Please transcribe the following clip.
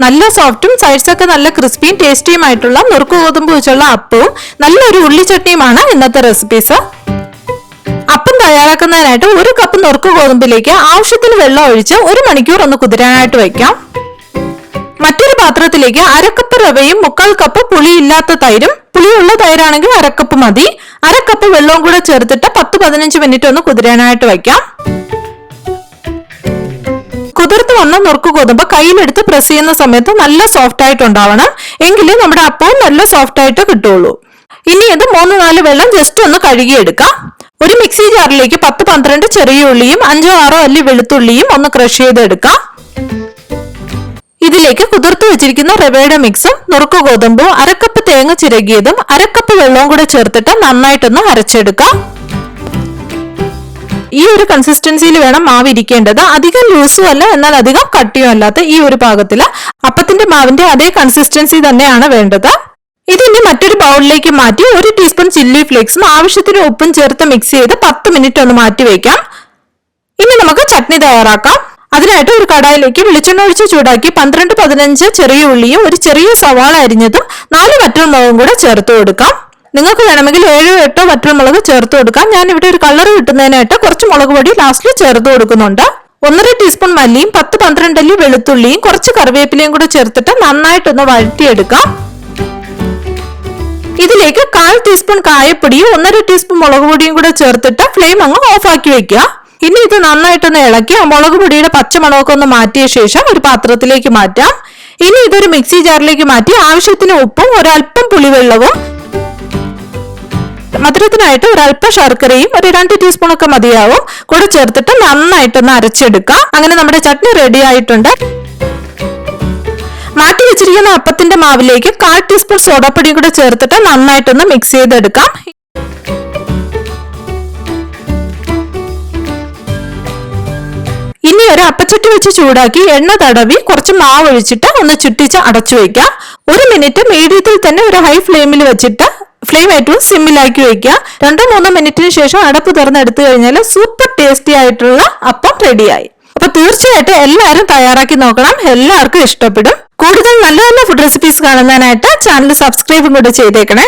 നല്ല സോഫ്റ്റും സൈഡ്സ് ഒക്കെ നല്ല ക്രിസ്പിയും ടേസ്റ്റിയുമായിട്ടുള്ള നുറുക്ക് ഗോതമ്പ് വെച്ചുള്ള അപ്പവും നല്ലൊരു ഉള്ളി ചട്നിയുമാണ് ഇന്നത്തെ റെസിപ്പീസ്. അപ്പം തയ്യാറാക്കുന്നതിനായിട്ട് 1 കപ്പ് നുറുക്ക് ഗോതമ്പിലേക്ക് ആവശ്യത്തിന് വെള്ളം ഒഴിച്ച് 1 മണിക്കൂർ ഒന്ന് കുതിരാനായിട്ട് വയ്ക്കാം. മറ്റൊരു പാത്രത്തിലേക്ക് 1/2 കപ്പ് റവയും 1/4 കപ്പ് പുളിയില്ലാത്ത തൈരും, പുളിയുള്ള തൈരാണെങ്കിൽ 1/2 കപ്പ് മതി, 1/2 കപ്പ് വെള്ളവും കൂടെ ചേർത്തിട്ട് 10-15 മിനിറ്റ് ഒന്ന് കുതിരാനായിട്ട് വയ്ക്കാം. കുതിർത്ത് വന്ന നുറുക്ക് ഗോതമ്പ് കയ്യിലെടുത്ത് പ്രസ് ചെയ്യുന്ന സമയത്ത് നല്ല സോഫ്റ്റ് ആയിട്ടുണ്ടാവണം, എങ്കിലേ നമ്മുടെ അപ്പവും നല്ല സോഫ്റ്റ് ആയിട്ട് കിട്ടുള്ളൂ. ഇനി ഇത് 3-4 വെള്ളം ജസ്റ്റ് ഒന്ന് കഴുകിയെടുക്കാം. ഒരു മിക്സി ജാറിലേക്ക് 10-12 ചെറിയ ഉള്ളിയും 5-6 അല്ലി വെളുത്തുള്ളിയും ഒന്ന് ക്രഷ് ചെയ്തെടുക്കാം. ഇതിലേക്ക് കുതിർത്ത് വെച്ചിരിക്കുന്ന റവയുടെ മിക്സും നുറുക്ക് ഗോതമ്പും 1/2 കപ്പ് തേങ്ങ ചിരകിയതും 1/2 കപ്പ് വെള്ളവും കൂടെ ചേർത്തിട്ട് നന്നായിട്ടൊന്ന് അരച്ചെടുക്കാം. ഈ ഒരു കൺസിസ്റ്റൻസിയിൽ വേണം മാവ് ഇരിക്കേണ്ടത്. അധികം ലൂസും അല്ല, എന്നാൽ അധികം കട്ടിയും അല്ലാത്ത ഈ ഒരു പാകത്തില് അപ്പത്തിന്റെ മാവിന്റെ അതേ കൺസിസ്റ്റൻസി തന്നെയാണ് വേണ്ടത്. ഇതിന്റെ മറ്റൊരു ബൗളിലേക്ക് മാറ്റി 1 ടീസ്പൂൺ ചില്ലി ഫ്ലേക്സും ആവശ്യത്തിന് ഉപ്പും ചേർത്ത് മിക്സ് ചെയ്ത് 10 മിനിറ്റ് ഒന്ന് മാറ്റി വെക്കാം. ഇനി നമുക്ക് ചട്നി തയ്യാറാക്കാം. അതിനായിട്ട് ഒരു കടായിലേക്ക് വെളിച്ചെണ്ണ ഒഴിച്ച് ചൂടാക്കി 12-15 ചെറിയ ഉള്ളിയും ഒരു ചെറിയ സവാള അരിഞ്ഞതും 4 വറ്റൽമുളകും കൂടെ ചേർത്ത് കൊടുക്കാം. നിങ്ങൾക്ക് വേണമെങ്കിൽ 7-8 വറ്റൽമുളക് ചേർത്ത് കൊടുക്കാം. ഞാൻ ഇവിടെ ഒരു കളർ കിട്ടുന്നതിനായിട്ട് കുറച്ച് മുളക് പൊടി ലാസ്റ്റിൽ ചേർത്ത് കൊടുക്കുന്നുണ്ട്. 1.5 ടീസ്പൂൺ മല്ലിയും 10-12 അല്ലി വെളുത്തുള്ളിയും കുറച്ച് കറിവേപ്പിലയും കൂടെ ചേർത്തിട്ട് നന്നായിട്ടൊന്ന് വഴറ്റിയെടുക്കാം. ഇതിലേക്ക് 1/4 ടീസ്പൂൺ കായപ്പൊടിയും 1.5 ടീസ്പൂൺ മുളക് പൊടിയും കൂടെ ചേർത്തിട്ട് ഫ്ലെയിം അങ്ങ് ഓഫ് ആക്കി വെക്കുക. ഇനി ഇത് നന്നായിട്ടൊന്ന് ഇളക്കി ആ മുളക് പൊടിയുടെ പച്ചമണമൊക്കെ ഒന്ന് മാറ്റിയ ശേഷം ഒരു പാത്രത്തിലേക്ക് മാറ്റാം. ഇനി ഇതൊരു മിക്സി ജാറിലേക്ക് മാറ്റി ആവശ്യത്തിന് ഉപ്പും ഒരൽപ്പം പുളിവെള്ളവും മധുരത്തിനായിട്ട് ഒരൽപ്പം ശർക്കരയും ഒരു 2 ടീസ്പൂൺ ഒക്കെ മതിയാവും കൂടെ ചേർത്തിട്ട് നന്നായിട്ടൊന്ന് അരച്ചെടുക്കാം. അങ്ങനെ നമ്മുടെ ചട്നി റെഡി ആയിട്ടുണ്ട്. മാറ്റി വെച്ചിരിക്കുന്ന അപ്പത്തിന്റെ മാവിലേക്ക് 1/4 ടീസ്പൂൺ സോഡാപ്പൊടിയും കൂടെ ചേർത്തിട്ട് നന്നായിട്ടൊന്ന് മിക്സ് ചെയ്തെടുക്കാം. ഇനി ഒരു അപ്പച്ചട്ടി വെച്ച് ചൂടാക്കി എണ്ണ തടവി കുറച്ച് മാവ് ഒഴിച്ചിട്ട് ഒന്ന് ചുറ്റിച്ച് അടച്ചു വെക്കാം. 1 മിനിറ്റ് മീഡിയത്തിൽ തന്നെ ഒരു ഹൈ ഫ്ലെയിമിൽ വെച്ചിട്ട് ഫ്ലെയിം ഏറ്റവും സിമ്മിലാക്കി വെക്കുക. 2-3 മിനിറ്റിന് ശേഷം അടപ്പ് തുറന്നെടുത്തു കഴിഞ്ഞാൽ സൂപ്പർ ടേസ്റ്റി ആയിട്ടുള്ള അപ്പം റെഡിയായി. അപ്പൊ തീർച്ചയായിട്ടും എല്ലാവരും തയ്യാറാക്കി നോക്കണം, എല്ലാവർക്കും ഇഷ്ടപ്പെടും. കൂടുതൽ നല്ല നല്ല ഫുഡ് റെസിപ്പീസ് കാണുന്നതിനായിട്ട് ചാനൽ സബ്സ്ക്രൈബും കൂടെ ചെയ്തേക്കണേ.